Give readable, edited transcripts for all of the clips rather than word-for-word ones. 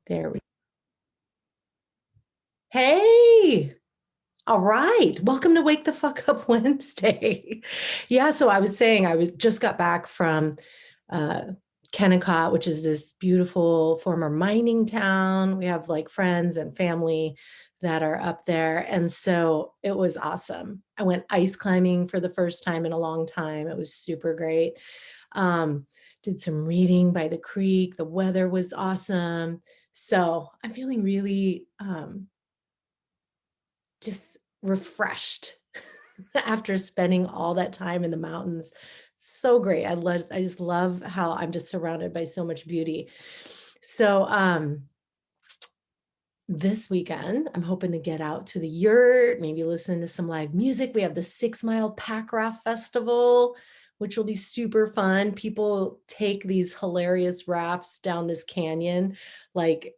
There we Hey, all right. Welcome to Wake the Fuck Up Wednesday. Yeah, so I was saying just got back from uh Kennecott, which is this beautiful former mining town. We have like friends and family that are up there. And so it was awesome. I went ice climbing for the first time in a long time. It was super great. Um, did some reading by the creek. The weather was awesome. So I'm feeling really just refreshed after spending all that time in the mountains. So great. I just love how I'm just surrounded by so much beauty. So this weekend, I'm hoping to get out to the yurt, maybe listen to some live music. We have the 6 Mile Pack Raft Festival, which will be super fun. People take these hilarious rafts down this canyon, like,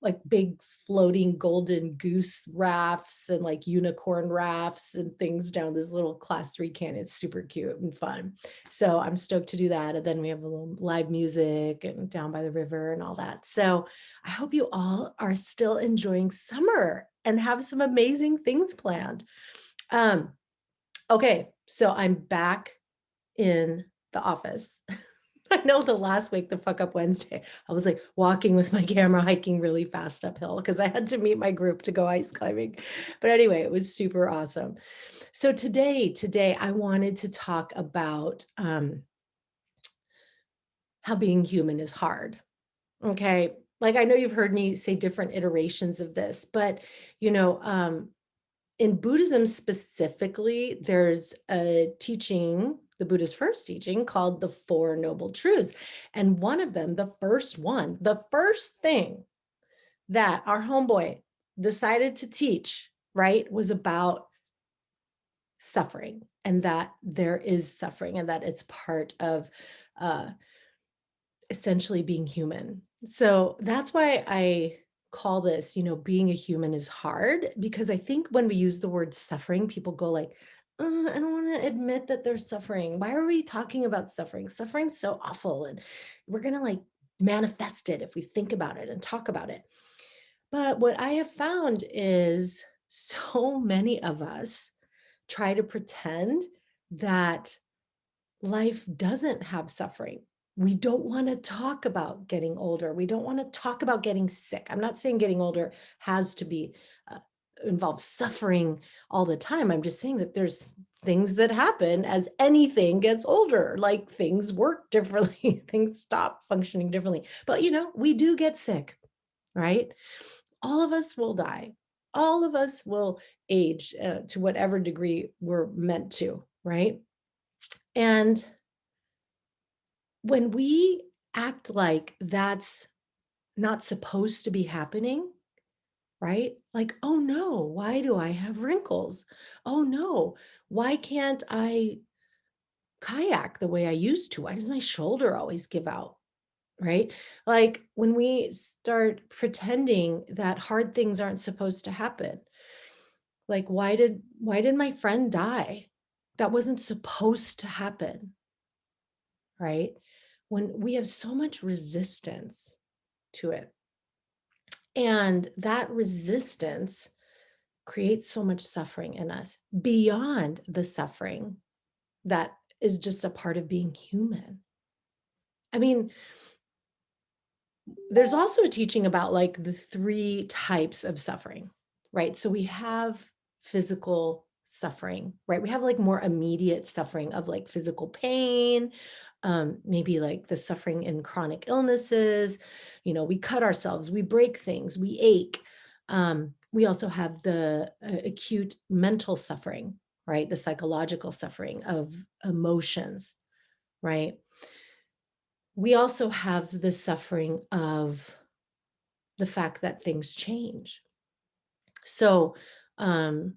like big floating golden goose rafts and like unicorn rafts and things down this little class 3 canyon. It's super cute and fun. So I'm stoked to do that. And then we have a little live music and down by the river and all that. So I hope you all are still enjoying summer and have some amazing things planned. Um, okay, so I'm back in the office. I know the last week, the Fuck Up Wednesday, I was like walking with my camera, hiking really fast uphill because I had to meet my group to go ice climbing. But anyway, it was super awesome. So today I wanted to talk about how being human is hard. Okay. Like I know you've heard me say different iterations of this, but you know, in Buddhism specifically, there's a teaching, the Buddha's first teaching called the Four Noble Truths. And one of them, the first thing that our homeboy decided to teach, right, was about suffering and that there is suffering and that it's part of uh, essentially being human. So that's why I call this, being a human is hard, because I think when we use the word suffering, people go like, I don't want to admit that they're suffering. Why are we talking about suffering? Suffering's so awful. And we're going to like manifest it if we think about it and talk about it. But what I have found is so many of us try to pretend that life doesn't have suffering. We don't want to talk about getting older. We don't want to talk about getting sick. I'm not saying getting older has to be involve suffering all the time. I'm just saying that there's things that happen as anything gets older, like things work differently, things stop functioning differently. But we do get sick, right? All of us will die. All of us will age to whatever degree we're meant to, right? And when we act like that's not supposed to be happening, right? Like, oh no, why do I have wrinkles? Oh no, why can't I kayak the way I used to? Why does my shoulder always give out? Right? Like when we start pretending that hard things aren't supposed to happen, like why did my friend die? That wasn't supposed to happen, right? When we have so much resistance to it. And that resistance creates so much suffering in us beyond the suffering that is just a part of being human. I mean, there's also a teaching about like the 3 types of suffering, right? So we have physical suffering, right? We have like more immediate suffering of like physical pain, maybe like the suffering in chronic illnesses. We cut ourselves, we break things, we ache. We also have the acute mental suffering, right? The psychological suffering of emotions, right? We also have the suffering of the fact that things change. So, um,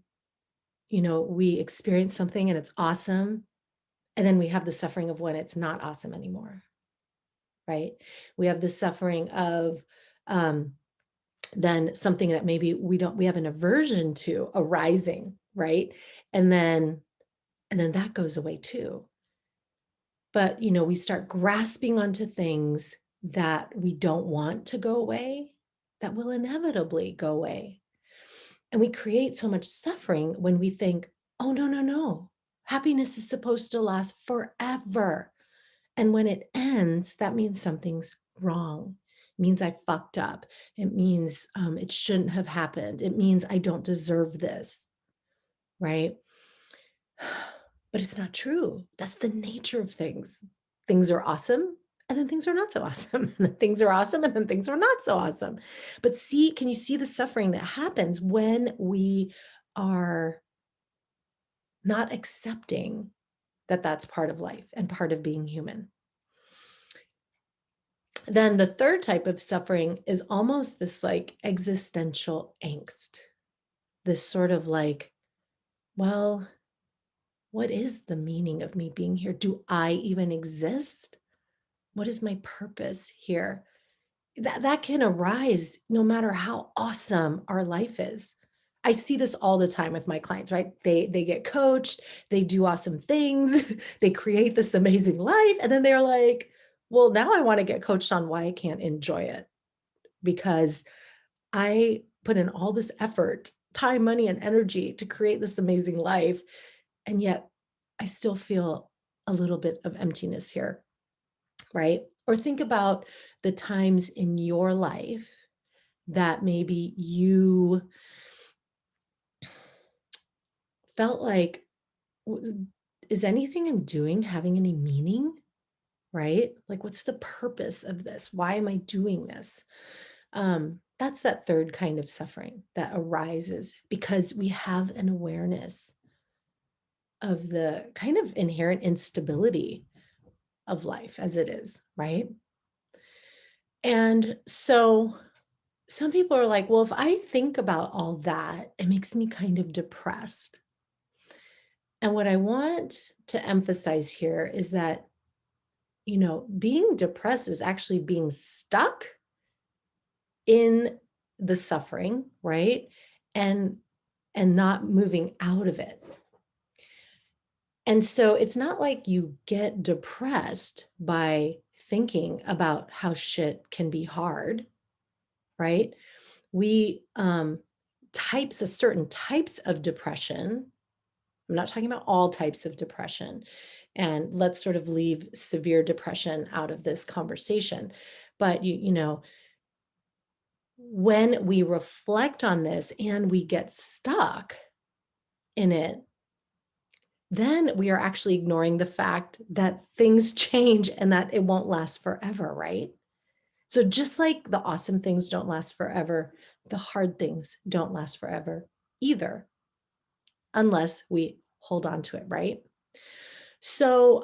we experience something and it's awesome. And then we have the suffering of when it's not awesome anymore, right? We have the suffering of um, then something that maybe we have an aversion to arising, right? And then that goes away too. But, we start grasping onto things that we don't want to go away that will inevitably go away. And we create so much suffering when we think, oh, no, no, no. Happiness is supposed to last forever. And when it ends, that means something's wrong. It means I fucked up. It means it shouldn't have happened. It means I don't deserve this, right? But it's not true. That's the nature of things. Things are awesome, and then things are not so awesome. And then things are awesome, and then things are not so awesome. But see, can you see the suffering that happens when we are not accepting that that's part of life and part of being human? Then the third type of suffering is almost this like existential angst, this sort of like, well, what is the meaning of me being here? Do I even exist? What is my purpose here? That can arise no matter how awesome our life is. I see this all the time with my clients, right? They get coached, they do awesome things, they create this amazing life, and then they're like, well, now I want to get coached on why I can't enjoy it because I put in all this effort, time, money, and energy to create this amazing life. And yet I still feel a little bit of emptiness here, right? Or think about the times in your life that maybe you felt like, is anything I'm doing having any meaning? Right? Like, what's the purpose of this? Why am I doing this? That's that third kind of suffering that arises because we have an awareness of the kind of inherent instability of life as it is, right? And so some people are like, well, if I think about all that, it makes me kind of depressed. And what I want to emphasize here is that, being depressed is actually being stuck in the suffering, right? And not moving out of it. And so it's not like you get depressed by thinking about how shit can be hard, right? We certain types of depression. I'm not talking about all types of depression. And let's sort of leave severe depression out of this conversation. But when we reflect on this and we get stuck in it, then we are actually ignoring the fact that things change and that it won't last forever, right? So just like the awesome things don't last forever, the hard things don't last forever either, unless we hold on to it, right? So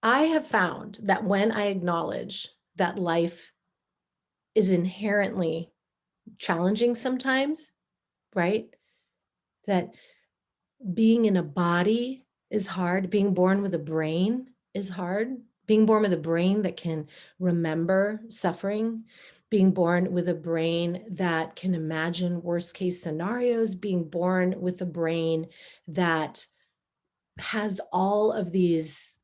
I have found that when I acknowledge that life is inherently challenging sometimes, right? That being in a body is hard. Being born with a brain is hard. Being born with a brain that can remember suffering, being born with a brain that can imagine worst case scenarios, being born with a brain that has all of these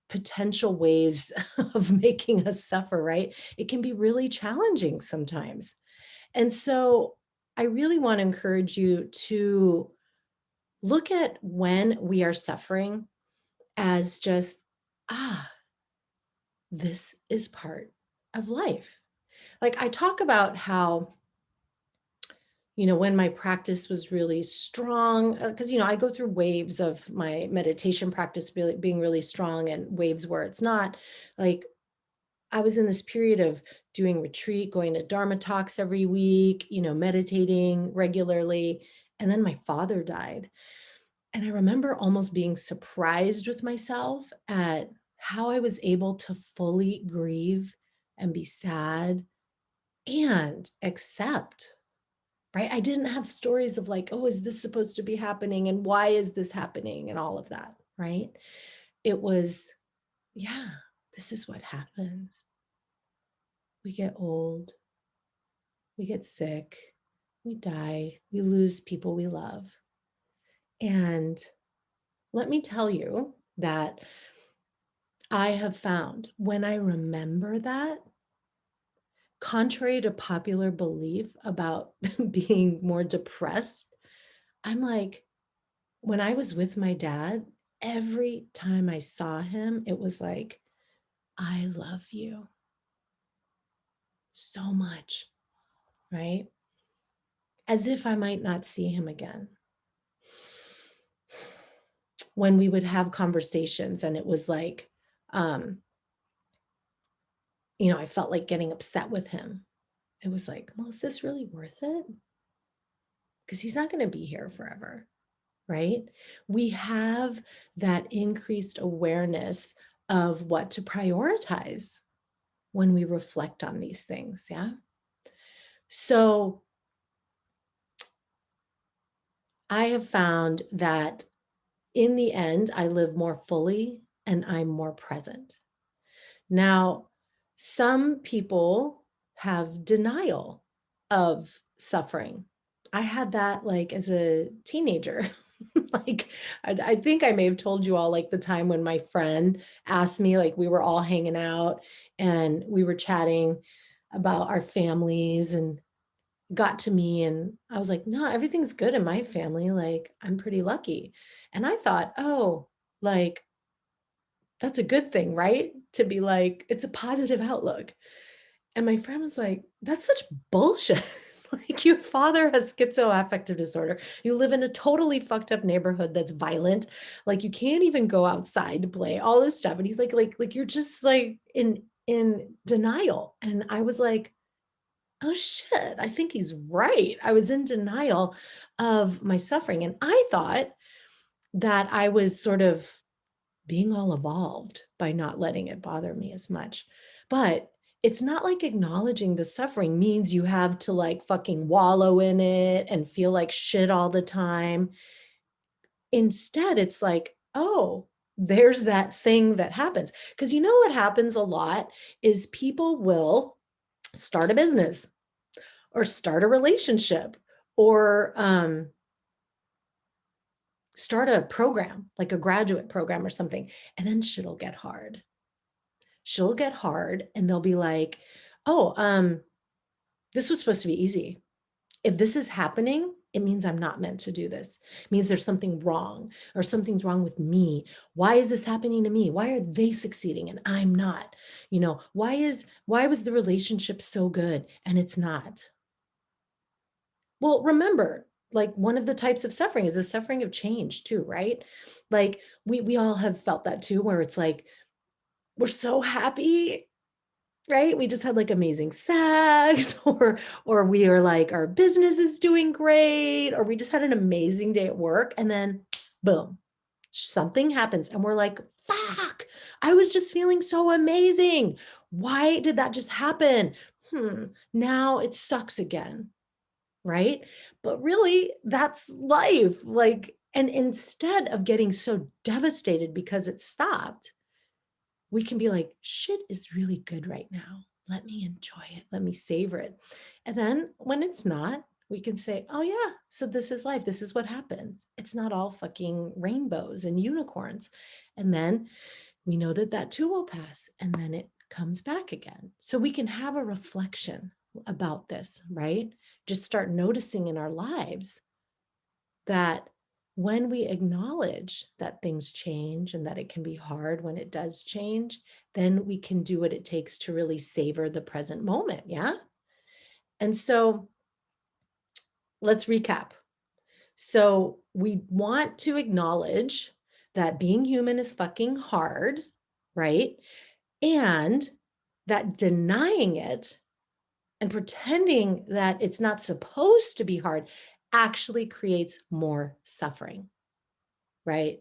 potential ways of making us suffer, right? It can be really challenging sometimes. And so I really want to encourage you to look at when we are suffering as just, ah, this is part of life. Like I talk about how, when my practice was really strong, because, I go through waves of my meditation practice really being really strong and waves where it's not. Like I was in this period of doing retreat, going to Dharma talks every week, meditating regularly. And then my father died. And I remember almost being surprised with myself at how I was able to fully grieve and be sad and accept, right? I didn't have stories of like, oh, is this supposed to be happening? And why is this happening? And all of that, right? It was, yeah, this is what happens. We get old, we get sick, we die, we lose people we love. And let me tell you that I have found when I remember that, contrary to popular belief about being more depressed, I'm like, when I was with my dad, every time I saw him, it was like, I love you so much, right? As if I might not see him again. When we would have conversations and it was like, um, I felt like getting upset with him. It was like, well, is this really worth it? Because he's not going to be here forever, right? We have that increased awareness of what to prioritize when we reflect on these things. Yeah. So I have found that in the end, I live more fully and I'm more present. Now, some people have denial of suffering. I had that like as a teenager. Like, I think I may have told you all like the time when my friend asked me, like, we were all hanging out and we were chatting about our families and got to me. And I was like, no, everything's good in my family. Like, I'm pretty lucky. And I thought, oh, like, that's a good thing, right? To be like, it's a positive outlook. And my friend was like, that's such bullshit. Like, your father has schizoaffective disorder. You live in a totally fucked up neighborhood that's violent. Like, you can't even go outside to play, all this stuff. And he's like, you're just like in denial. And I was like, oh shit, I think he's right. I was in denial of my suffering. And I thought that I was sort of being all evolved by not letting it bother me as much. But it's not like acknowledging the suffering means you have to like fucking wallow in it and feel like shit all the time. Instead, it's like, oh, there's that thing that happens. Because you know what happens a lot is people will start a business or start a relationship or start a program, like a graduate program or something, and then shit'll get hard. She'll get hard and they'll be like, oh, this was supposed to be easy. If this is happening, it means I'm not meant to do this. It means there's something wrong or something's wrong with me. Why is this happening to me? Why are they succeeding and I'm not? Why was the relationship so good and it's not? Well, remember, like one of the types of suffering is the suffering of change too, right? Like we all have felt that too, where it's like we're so happy, right? We just had like amazing sex, or we are like our business is doing great, or we just had an amazing day at work, and then boom, something happens, and we're like, fuck, I was just feeling so amazing. Why did that just happen? Now it sucks again, right? But really, that's life. Like, and instead of getting so devastated because it stopped, we can be like, shit is really good right now. Let me enjoy it. Let me savor it. And then when it's not, we can say, oh, yeah, so this is life. This is what happens. It's not all fucking rainbows and unicorns. And then we know that that too will pass. And then it comes back again. So we can have a reflection about this, right? Just start noticing in our lives that when we acknowledge that things change and that it can be hard when it does change, then we can do what it takes to really savor the present moment. Yeah. And so let's recap. So we want to acknowledge that being human is fucking hard, right? And that denying it and pretending that it's not supposed to be hard actually creates more suffering, right?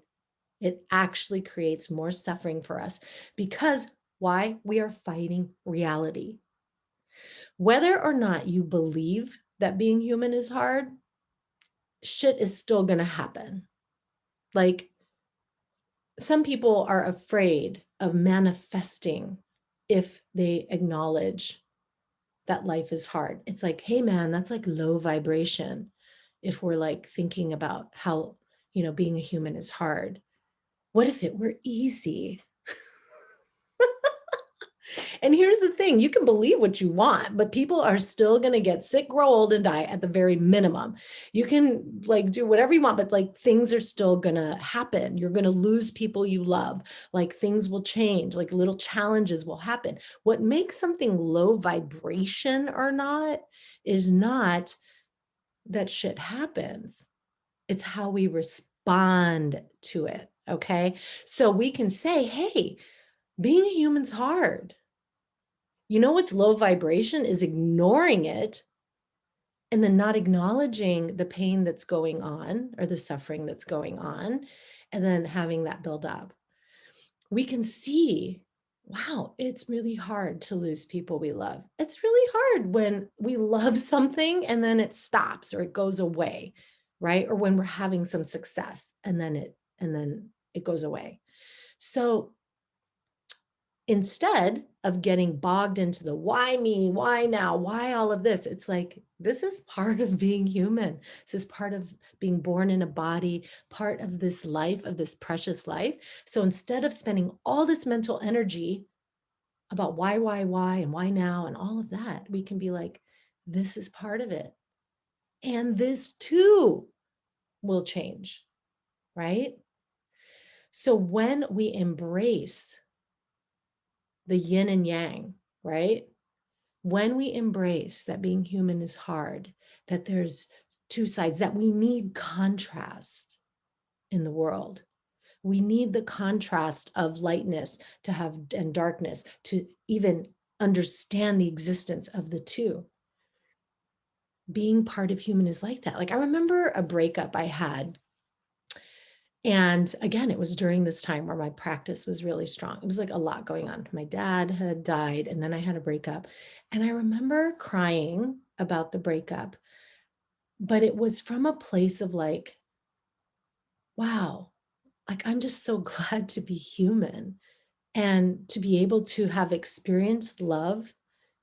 It actually creates more suffering for us because why? We are fighting reality. Whether or not you believe that being human is hard, shit is still going to happen. Like, some people are afraid of manifesting if they acknowledge that life is hard. It's like, hey, man, that's like low vibration. If we're like thinking about how, being a human is hard. What if it were easy? And here's the thing, you can believe what you want, but people are still going to get sick, grow old, and die at the very minimum. You can like do whatever you want, but like things are still going to happen. You're going to lose people you love. Like things will change, like little challenges will happen. What makes something low vibration or not is not that shit happens. It's how we respond to it. Okay. So we can say, hey, being a human's hard. You know what's low vibration is ignoring it and then not acknowledging the pain that's going on or the suffering that's going on, and then having that build up. We can see, wow, it's really hard to lose people we love. It's really hard when we love something and then it stops or it goes away, right? Or when we're having some success and then it goes away. So instead of getting bogged into the why me, why now, why all of this, it's like, this is part of being human. This is part of being born in a body, part of this life, of this precious life. So instead of spending all this mental energy about why, and why now, and all of that, we can be like, this is part of it. And this too will change, right? So when we embrace the yin and yang, right? When we embrace that being human is hard, that there's two sides, that we need contrast in the world. We need the contrast of lightness to have and darkness to even understand the existence of the two. Being part of human is like that. Like I remember a breakup I had. And again, it was during this time where my practice was really strong. It was like a lot going on. My dad had died, and then I had a breakup. And I remember crying about the breakup, but it was from a place of like, wow, like I'm just so glad to be human and to be able to have experienced love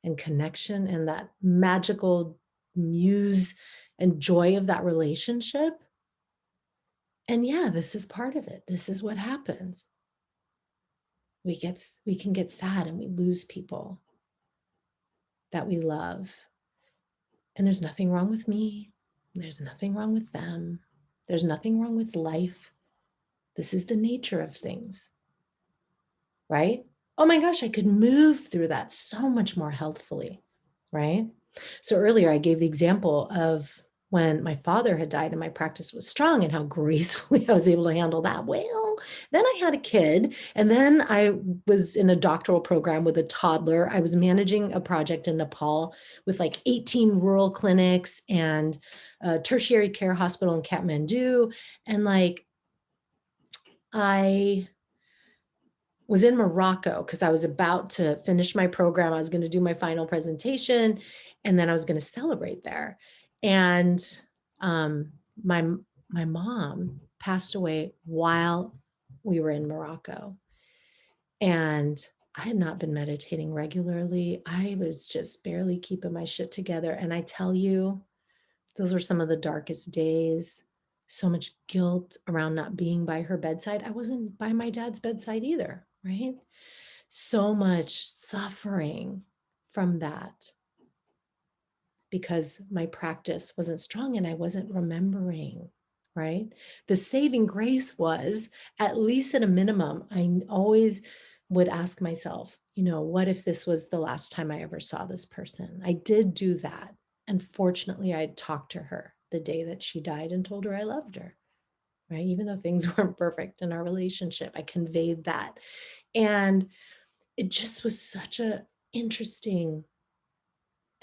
and connection and that magical muse and joy of that relationship. And yeah, this is part of it. This is what happens. We can get sad and we lose people that we love. And there's nothing wrong with me. There's nothing wrong with them. There's nothing wrong with life. This is the nature of things, right? Oh my gosh, I could move through that so much more healthfully, right? So earlier I gave the example of when my father had died and my practice was strong and how gracefully I was able to handle that. Well, then I had a kid, and then I was in a doctoral program with a toddler. I was managing a project in Nepal with like 18 rural clinics and a tertiary care hospital in Kathmandu. And like, I was in Morocco because I was about to finish my program. I was going to do my final presentation, and then I was going to celebrate there. And um, my my mom passed away while we were in Morocco, and I had not been meditating regularly. I was just barely keeping my shit together. And I tell you, those were some of the darkest days. So much guilt around not being by her bedside. I wasn't by my dad's bedside either, right? So much suffering from that because my practice wasn't strong and I wasn't remembering, right? The saving grace was, at least at a minimum, I always would ask myself, you know, what if this was the last time I ever saw this person? I did do that. And fortunately, I talked to her the day that she died and told her I loved her, right? Even though things weren't perfect in our relationship, I conveyed that. And it just was such a interesting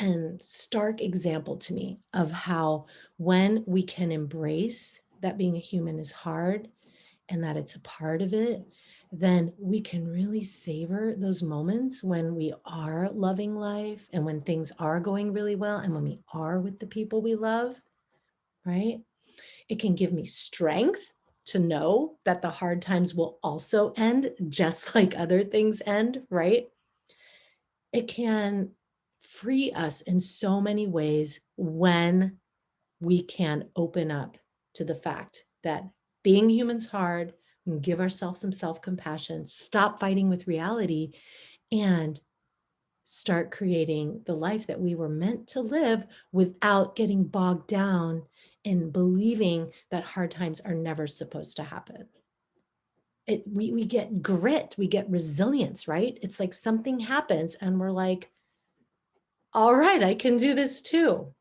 and stark example to me of how when we can embrace that being a human is hard and that it's a part of it, then we can really savor those moments when we are loving life and when things are going really well and when we are with the people we love, right? It can give me strength to know that the hard times will also end just like other things end, right? It can free us in so many ways when we can open up to the fact that being human's hard, we can give ourselves some self-compassion, stop fighting with reality, and start creating the life that we were meant to live without getting bogged down in believing that hard times are never supposed to happen. We get grit, we get resilience, right? It's like something happens and we're like, all right, I can do this too.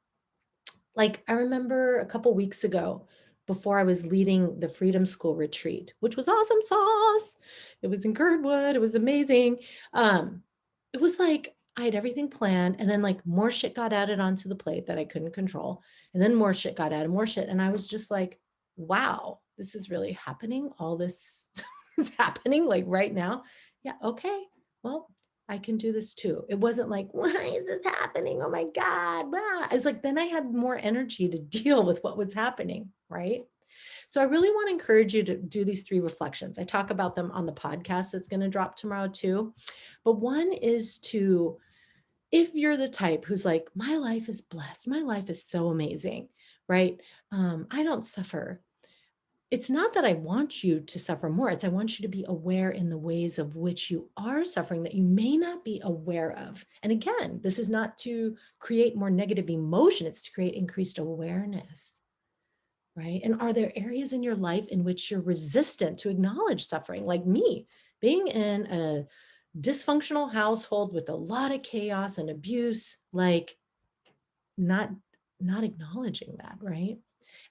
Like I remember a couple weeks ago, before I was leading the Freedom School retreat, which was awesome sauce. It was in Girdwood. It was amazing. It was like I had everything planned, and then like more shit got added onto the plate that I couldn't control, and then more shit got added, more shit, and I was just like, "Wow, this is really happening. All this is happening like right now." Yeah, okay. Well, I can do this too. It wasn't like, why is this happening? Oh my God. Blah. I was like, then I had more energy to deal with what was happening. Right. So I really want to encourage you to do these 3 reflections. I talk about them on the podcast that's going to drop tomorrow too. But one is to, if you're the type who's like, my life is blessed, my life is so amazing, right? I don't suffer. It's not that I want you to suffer more. It's I want you to be aware in the ways of which you are suffering that you may not be aware of. And again, this is not to create more negative emotion, it's to create increased awareness, right? And are there areas in your life in which you're resistant to acknowledge suffering? Like me, being in a dysfunctional household with a lot of chaos and abuse, like not not acknowledging that, right?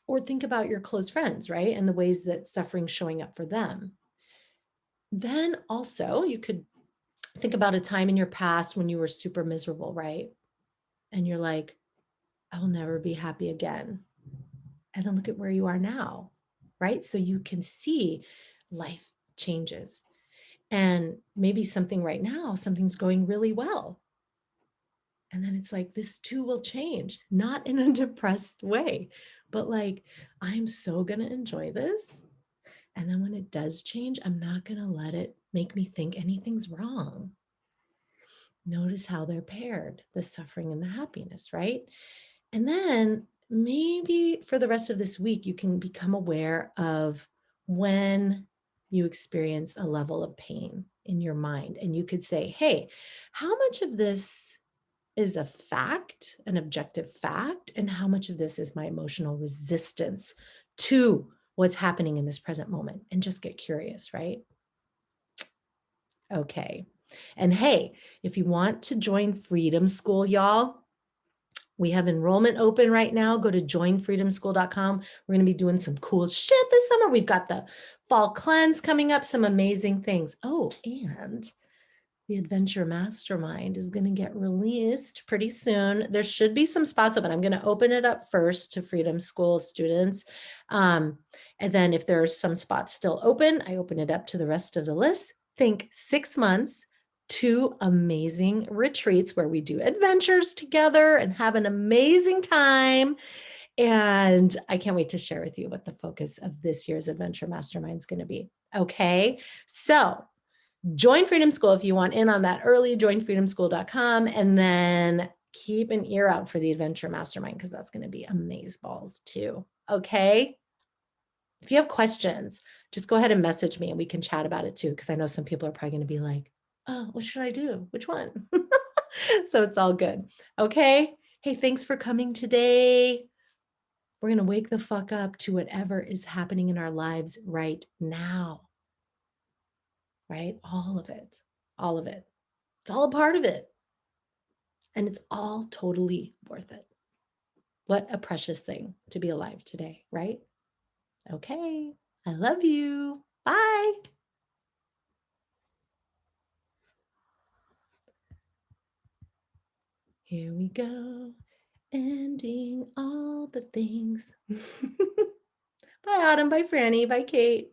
Or think about your close friends, right? And the ways that suffering's showing up for them. Then also, you could think about a time in your past when you were super miserable, right? And you're like, I'll never be happy again. And then look at where you are now, right? So you can see life changes. And maybe something right now, something's going really well. And then it's like, this too will change, not in a depressed way, but like, I'm so going to enjoy this. And then when it does change, I'm not going to let it make me think anything's wrong. Notice how they're paired, the suffering and the happiness, right? And then maybe for the rest of this week, you can become aware of when you experience a level of pain in your mind. And you could say, hey, how much of this is a fact, an objective fact, and how much of this is my emotional resistance to what's happening in this present moment? And just get curious, right? Okay. And hey, if you want to join Freedom School, y'all, we have enrollment open right now. Go to joinfreedomschool.com. We're going to be doing some cool shit this summer. We've got the fall cleanse coming up, some amazing things. Oh, and the Adventure Mastermind is going to get released pretty soon. There should be some spots open. I'm going to open it up first to Freedom School students. And then if there are some spots still open, I open it up to the rest of the list. Think 6 months, 2 amazing retreats where we do adventures together and have an amazing time. And I can't wait to share with you what the focus of this year's Adventure Mastermind is going to be. Okay. So join Freedom School if you want in on that early, joinfreedomschool.com, and then keep an ear out for the Adventure Mastermind because that's going to be amazeballs too. Okay. If you have questions, just go ahead and message me and we can chat about it too. Because I know some people are probably going to be like, oh, what should I do? Which one? So it's all good. Okay. Hey, thanks for coming today. We're going to wake the fuck up to whatever is happening in our lives right now. Right? All of it. All of it. It's all a part of it. And it's all totally worth it. What a precious thing to be alive today, right? Okay. I love you. Bye. Here we go. Ending all the things. Bye, Autumn. Bye, Franny. Bye, Kate.